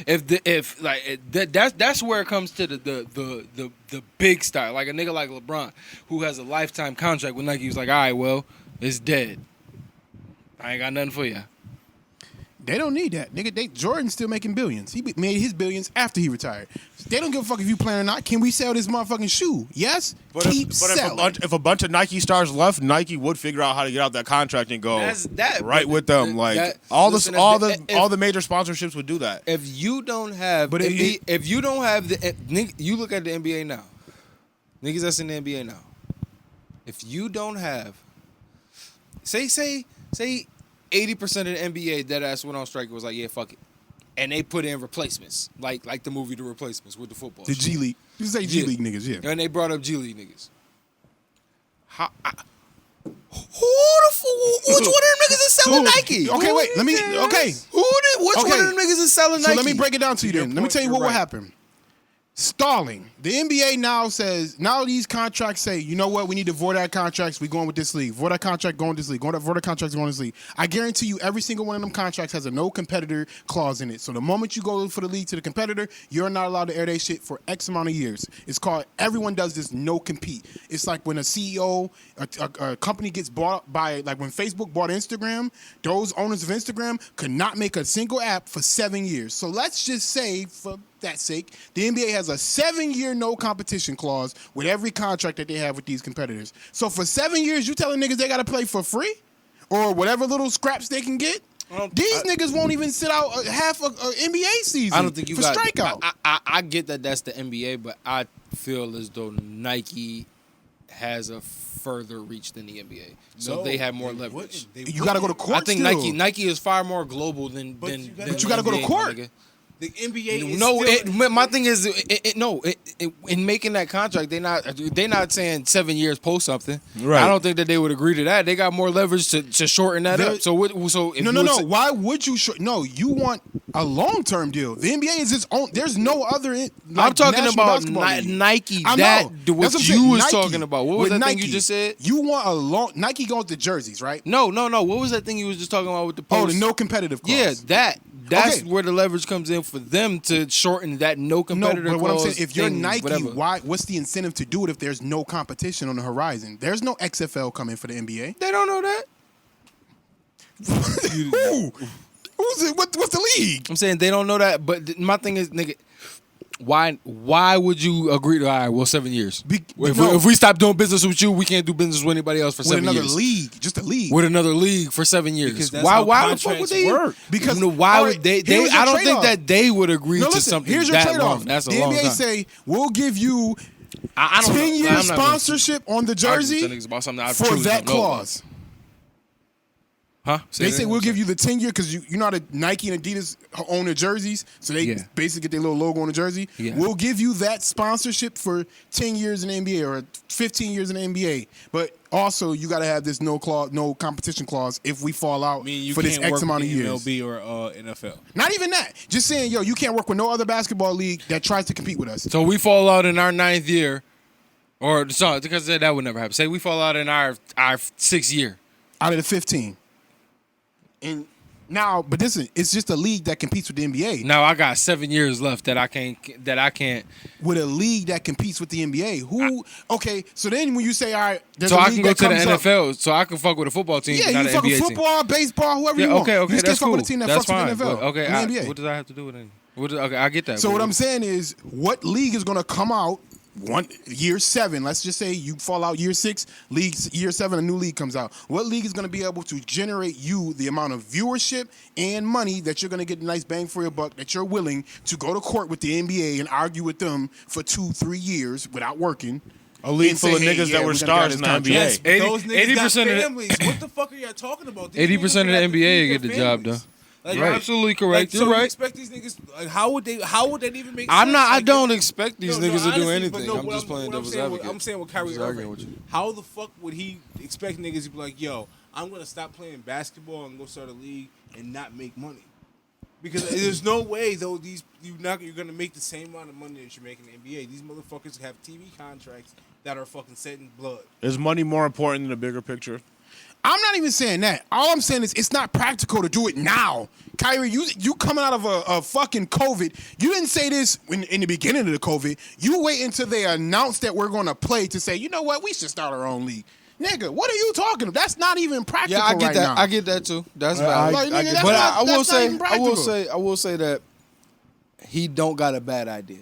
That's where it comes to the big star, like a nigga like LeBron, who has a lifetime contract with Nike. He's like, all right, well, it's dead. I ain't got nothing for you. They don't need that, nigga. Jordan's still making billions. He made his billions after he retired. They don't give a fuck if you plan or not. Can we sell this motherfucking shoe? Yes. If a bunch of Nike stars left, Nike would figure out how to get out that contract and go with them. All the major sponsorships would do that. If you don't have, if you don't have you look at the NBA now, niggas that's in the NBA now. If you don't have, say 80% of the NBA dead ass went on strike and was like, yeah, fuck it. And they put in replacements, like the movie The Replacements with the football. The G League. You say G League niggas, yeah. And they brought up G League niggas. Which one of them niggas is selling Nike? Okay, wait. Which one of them niggas is selling Nike? So let me break it down to you then. Let me tell you what will happen. Stalling. The NBA now these contracts say, you know what, we need to void our contracts, we going with this league. Void our contract, going with this league. Void our contracts, going with this league. I guarantee you every single one of them contracts has a no competitor clause in it. So the moment you go for the league to the competitor, you're not allowed to air their shit for X amount of years. It's called, everyone does this no compete. It's like when a CEO, a company gets bought by, like when Facebook bought Instagram, those owners of Instagram could not make a single app for 7 years. So let's just say, for that sake, the NBA has a 7-year no competition clause with every contract that they have with these competitors. So for 7 years, you telling niggas they got to play for free or whatever little scraps they can get? These niggas won't even sit out half an NBA season. I don't think you got strikeout. I get that that's the NBA, but I feel as though Nike has a further reach than the NBA, so they have more leverage. You got to go to court. I think still. Nike is far more global than. But you got to go to court. Nigga. The NBA is my thing is in making that contract, they're not saying 7 years post something. Right. I don't think that they would agree to that. They got more leverage to shorten that up. No. Why would you? You want a long-term deal. The NBA is its own. There's no other. I'm talking about Nike. That what you was talking about. What was that thing you just said? You want a long Nike goes to jerseys, right? No. What was that thing you was just talking about with the post? Oh, the no competitive clause. Yeah, That's where the leverage comes in for them to shorten that no competitor clause. What I'm saying, if you're Nike, whatever. what's the incentive to do it if there's no competition on the horizon? There's no XFL coming for the NBA. They don't know that. Who? Who's it? What's the league? I'm saying they don't know that, but my thing is, nigga, why would you agree to, all right, well, 7 years? If we stop doing business with you, we can't do business with anybody else for 7 years. With another league, just a league. With another league for 7 years. Because that's why how the fuck would they work? Because why would they I don't think that they would agree to something here's your that trade-off. long. That's a the long NBA time. say, we'll give you I don't 10-year know. sponsorship on the jersey for that clause. Huh? They say we'll give you the 10-year because you know how the Nike and Adidas own their jerseys, so they basically get their little logo on the jersey. Yeah. We'll give you that sponsorship for 10 years in the NBA or 15 years in the NBA, but also you got to have this no competition clause if we fall out for this X amount of years. MLB or NFL. Not even that. Just saying, you can't work with no other basketball league that tries to compete with us. So we fall out in our 9th year, or sorry, because that would never happen. Say we fall out in our 6th year out of the 15. And now, but listen, it's just a league that competes with the NBA. Now I got 7 years left that I can't. With a league that competes with the NBA, okay? So then when you say, all right, so I can go to the NFL, so I can fuck with a football team. Yeah, not you fuck with football, baseball, whoever you want. Okay, you just that's can't cool. Fuck with a team that that's fucks fine. with the NFL. Okay, the NBA. What does that have to do with it? Okay, I get that. So what I'm saying is, what league is going to come out? Year 7, let's just say you fall out year 6, year 7, a new league comes out. What league is going to be able to generate you the amount of viewership and money that you're going to get a nice bang for your buck, that you're willing to go to court with the NBA and argue with them for 2-3 years without working? A league full of niggas that were stars in the NBA. Yes, 80% of families. What the fuck are y'all talking about? 80% of the NBA get the job done. Like, right. Absolutely correct. You're right. You expect these niggas? Like, how would they even make? I'm sense? not. I don't expect these niggas to do honestly, anything. No, I'm just playing devil's advocate. I'm saying with Kyrie Irving. How the fuck would he expect niggas to be like, yo, I'm gonna stop playing basketball and go start a league and not make money? Because there's no way though you're gonna make the same amount of money that you're making in the NBA. These motherfuckers have TV contracts that are fucking set in blood. Is money more important than the bigger picture? I'm not even saying that. All I'm saying is it's not practical to do it now. Kyrie, you coming out of a fucking COVID. You didn't say this in the beginning of the COVID. You wait until they announce that we're going to play to say, you know what, we should start our own league. Nigga, what are you talking about? That's not even practical. Yeah, I get right that. now. I get that too. That's valid. I will say that he don't got a bad idea.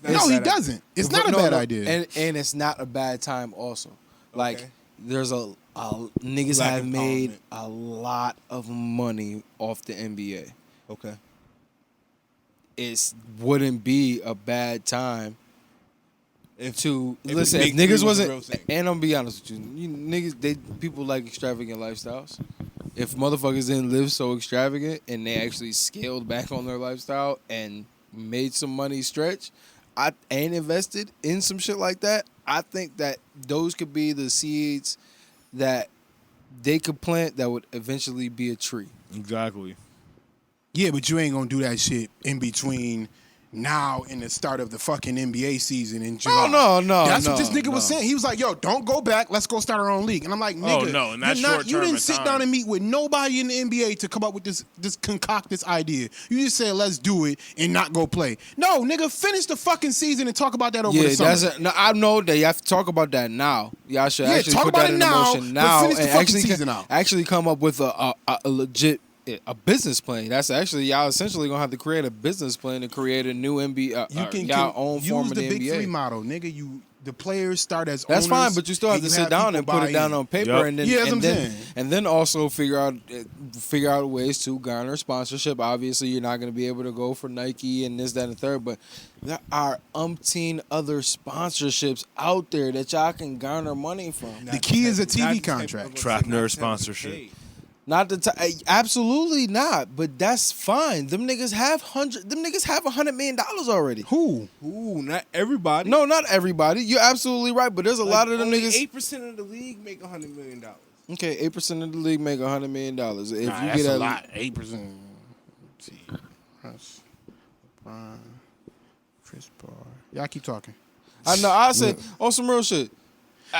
No, he doesn't. It's not a bad idea. And it's not a bad time also. Like, there's niggas have made a lot of money off the NBA. Okay. It wouldn't be a bad time if niggas wasn't, and I'm gonna be honest with you niggas, people like extravagant lifestyles. If motherfuckers didn't live so extravagant and they actually scaled back on their lifestyle and made some money stretch, and invested in some shit like that, I think that those could be the seeds that they could plant that would eventually be a tree. Exactly. Yeah, but you ain't gonna do that shit in between now and the start of the fucking NBA season in July. No. That's what this nigga was saying. He was like, yo, don't go back. Let's go start our own league. And I'm like, nigga, in that short term you didn't sit time. down and meet with nobody in the NBA to come up with this concoct this idea. You just said, let's do it and not go play. No, nigga, finish the fucking season and talk about that over the summer. I know that you have to talk about that now. Y'all should actually talk put about that it in now, motion but now finish the and fucking season out. actually come up with a legit business plan. That's actually y'all essentially gonna have to create a business plan to create a new NBA. You can y'all own use form of the the Big NBA. Three model, nigga. The players start as That's owners. fine, but you still have to sit down and put it down on paper, and then also figure out ways to garner sponsorship. Obviously, you're not going to be able to go for Nike and this, that, and the third, but there are umpteen other sponsorships out there that y'all can garner money from. The key is a TV contract. TrapNerd sponsorship. Not absolutely not, but that's fine. Them niggas have $100 million already. Who? Not everybody. No, not everybody. You're absolutely right, but there's a lot of them niggas. 8% of the league make $100 million. Okay, 8% of the league make $100 million. If you that's get a lot. 8%. See, Chris Paul. Y'all keep talking. I know. I say on some real shit.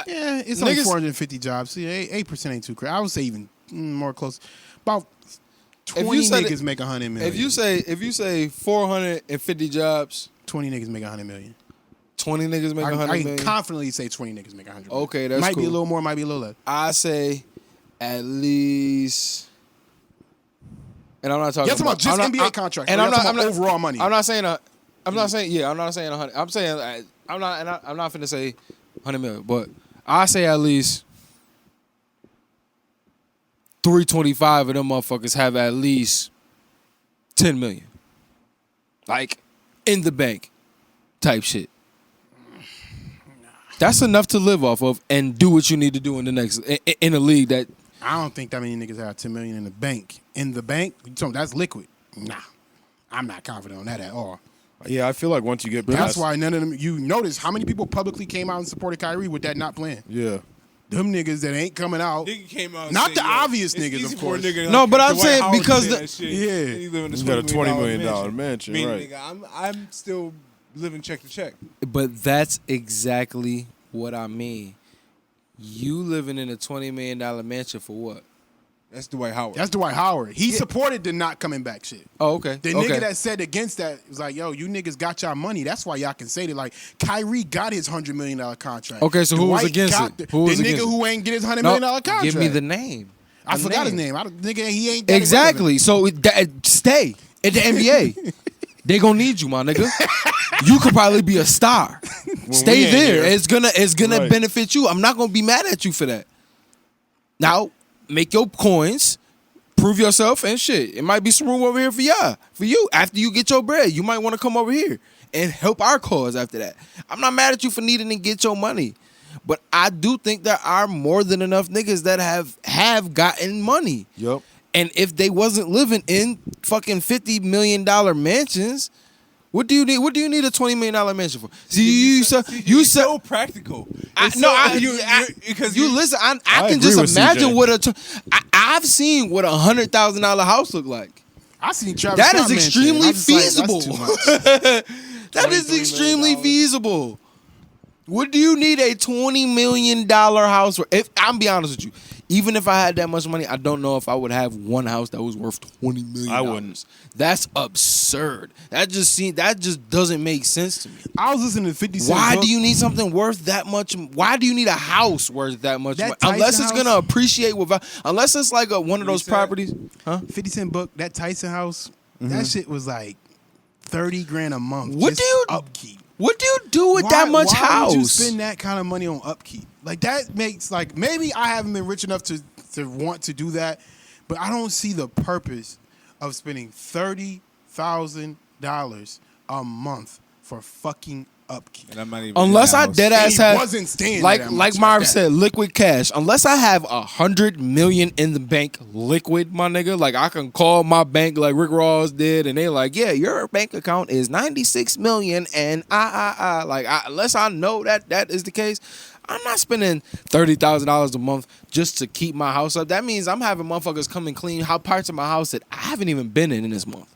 Yeah, it's only 450 jobs. See, 8% ain't too crazy. I would say even more close. About 20 niggas make $100 million. If you say 450 jobs, 20 niggas make $100 million. 20 niggas make $100 million. I can confidently say 20 niggas make $100 million. Okay, that's might cool. be a little more, might be a little less. I say at least. And I'm not talking about just NBA contracts. And I'm not overall money. I'm not saying 100. I'm not saying I'm not finna say 100 million, but I say at least 325 of them motherfuckers have at least 10 million. Like, in the bank type shit. That's enough to live off of and do what you need to do in a league that. I don't think that many niggas have 10 million in the bank. In the bank? You talking that's liquid. Nah. I'm not confident on that at all. Yeah, I feel like once you get past... That's why none of them... You notice how many people publicly came out and supported Kyrie with that not playing? Yeah. Them niggas that ain't coming out. Nigga came out not the obvious niggas, of course. No, but I'm saying because you got a $20 million mansion, right? Nigga, I'm still living check to check. But that's exactly what I mean. You living in a $20 million mansion for what? That's Dwight Howard. He supported the not coming back shit. Oh, okay. The nigga that said against that was like, yo, you niggas got y'all money. That's why y'all can say that. Like, Kyrie got his $100 million contract. Okay, so who was against it? The nigga who ain't get his $100 million contract. Give me the name. I forgot his name. Nigga, he ain't exactly. So stay in the NBA. They gonna need you, my nigga. You could probably be a star. Stay there. Here. It's gonna benefit you. I'm not gonna be mad at you for that. Now, make your coins, prove yourself, and shit. It might be some room over here for y'all. For you, after you get your bread, you might want to come over here and help our cause after that. I'm not mad at you for needing to get your money. But I do think there are more than enough niggas that have gotten money. Yep. And if they wasn't living in fucking $50 million mansions, what do you need? What do you need a $20 million mansion for? See, you so practical. Because you listen. I can just imagine CJ. I've seen what $100,000 house look like. I seen Travis. That Scott is extremely feasible. Like, that is extremely feasible. What do you need a $20 million house for? I'm be honest with you. Even if I had that much money, I don't know if I would have one house that was worth $20 million. I wouldn't. That's absurd. That just doesn't make sense to me. I was listening to 50 Cent. Why do you need something worth that much? Why do you need a house worth that much money? Unless it's gonna appreciate unless it's like one of those properties. Huh? 50 Cent book, that Tyson house, that shit was like $30,000 a month. What just do you upkeep? What do you do with that much house? Why would you spend that kind of money on upkeep? Like that makes maybe I haven't been rich enough to want to do that, but I don't see the purpose of spending $30,000 a month for fucking upkeep. Unless I dead ass have wasn't staying like Marv said, liquid cash. Unless I have $100 million in the bank, liquid, my nigga. Like I can call my bank like Rick Ross did, and they like, yeah, your bank account is $96 million, and unless I know that is the case, I'm not spending $30,000 a month just to keep my house up. That means I'm having motherfuckers come and clean parts of my house that I haven't even been in this month.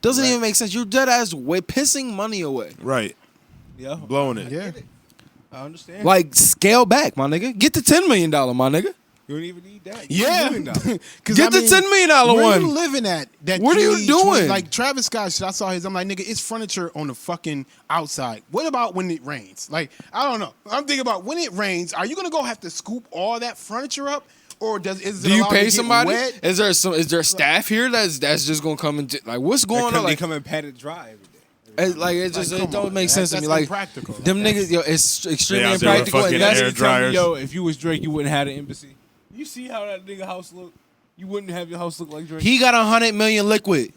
Doesn't even make sense. You're dead ass pissing money away. Right. Yeah. Blowing it. Yeah. I understand. Like, scale back, my nigga. Get the $10 million, my nigga. You don't even need that. Yeah. Get the $10 million one. Where you living at? What are you doing? Like Travis Scott shit, I saw his. I'm like, nigga, it's furniture on the fucking outside. What about when it rains? Like, I don't know. I'm thinking about when it rains, are you going to go have to scoop all that furniture up? Or do you pay somebody? Wet? Is there staff here that's just going to come and like, what's going on? They come and pat it dry every day. It don't make sense to me. Like practical. Them niggas, yo, it's extremely Yeah, impractical. fucking And that's air dryers. Yo, if you was Drake, you wouldn't have an embassy. You see how that nigga house look? You wouldn't have your house look like Drake. He got $100 million liquid.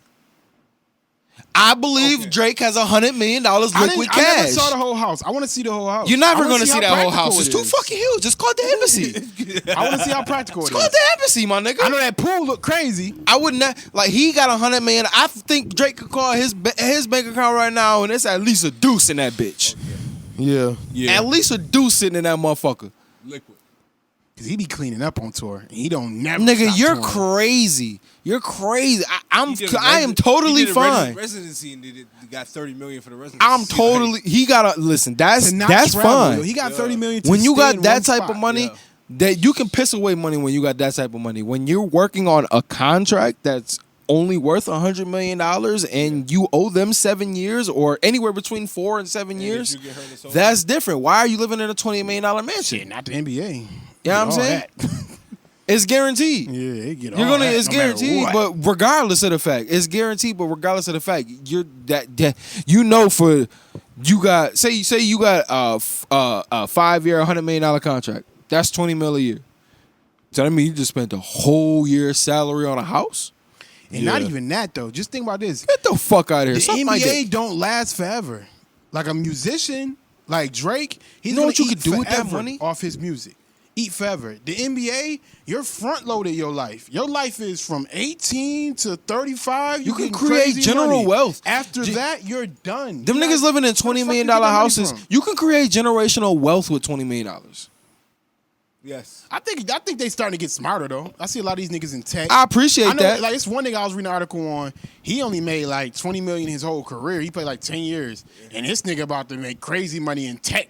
I believe Drake has $100 million liquid cash. I never saw the whole house. I want to see the whole house. You're never going to see that whole house. It's too fucking huge. Just call it the embassy. I want to see how practical it is. Call it the embassy, my nigga. I know that pool look crazy. I would not like. He got $100 million. I think Drake could call his bank account right now, and it's at least a deuce in that bitch. Yeah. At least a deuce sitting in that motherfucker. Liquid. Cause he be cleaning up on tour, and he don't never. Nigga, stop you're touring. crazy. You're crazy. I am totally fine. Residency and got $30 million for the residency. I'm totally. He got listen. That's travel, fine. Yo. He got $30 million. To when you stay got in that one type spot. of money, that you can piss away money when you got that type of money. When you're working on a contract that's only worth $100 million and you owe them 7 years or anywhere between 4 and 7 years, that's different. Why are you living in a $20 million mansion? Shit, not the NBA. You know what I'm saying? It's guaranteed. Yeah, they get all You're gonna. that, It's no matter guaranteed, what. but regardless of the fact, it's guaranteed. But regardless of the fact, you're that you know for you got say you got a 5-year $100 million contract. That's $20 million a year. So that means you just spent a whole year's salary on a house. And not even that though. Just think about this. Get the fuck out of here. The Something NBA like that. don't last forever. Like a musician, like Drake, he's You know gonna what you eat could do with that forever money? off his music. Eat forever. The NBA, you're front loaded your life. Your life is from 18 to 35. You can getting create crazy general money. wealth. After that, you're done. Them You're niggas not- living in where the fuck $20 you million get that money houses. from? You can create generational wealth with $20 million. Yes. I think they starting to get smarter though. I see a lot of these niggas in tech. I appreciate I know, that. Like it's one nigga I was reading an article on. He only made like $20 million his whole career. He played like 10 years, and this nigga about to make crazy money in tech.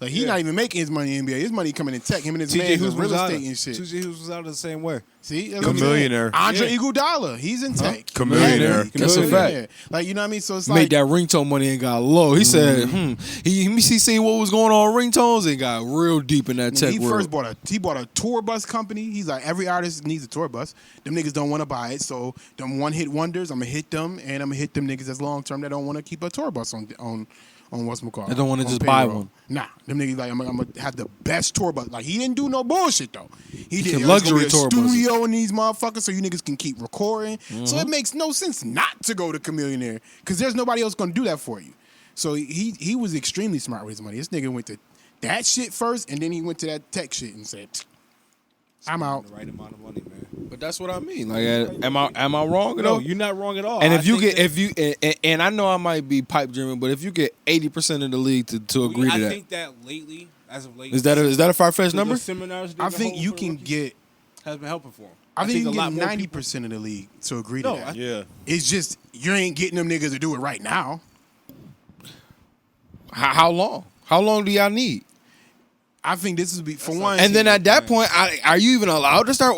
Like he's not even making his money in NBA. His money coming in tech. Him and his man doing real estate and shit. TJ Hughes was out the same way. See, that's what I'm Chameleonaire. saying. Andre Iguodala, he's in tech. Chameleonaire. That's a fact. Like you know what I mean. So it's Made like that ringtone money and got low. He said, He seen what was going on with ringtones and got real deep in that tech he world. first bought a tour bus company. He's like every artist needs a tour bus. Them niggas don't want to buy it, so them one hit wonders. I'm gonna hit them, and I'm gonna hit them niggas that's long term that don't want to keep a tour bus on what's McCall. They don't wanna on just buy payroll. one. Nah, them niggas like I'm gonna have the best tour bus. Like he didn't do no bullshit though. He did can yo, there's gonna luxury be a tour buses. studio in these motherfuckers, so you niggas can keep recording. So it makes no sense not to go to Chameleonaire because there's nobody else gonna do that for you. So he was extremely smart with his money. This nigga went to that shit first, and then he went to that tech shit and said, "I'm out." The right amount of money, man. But that's what I mean. Like, am I wrong? No, you're not wrong at all. And I I know I might be pipe dreaming, but if you get 80% of the league to agree to I that, think that lately, as of late, is that a far fetched number? the seminars I think you can get. has been helping for him. I think you a can lot get more 90% of the league to agree No, to that. Yeah. It's just you ain't getting them niggas to do it right now. How long? How long do y'all need? I think this would be for one. And then at that point, are you even allowed to start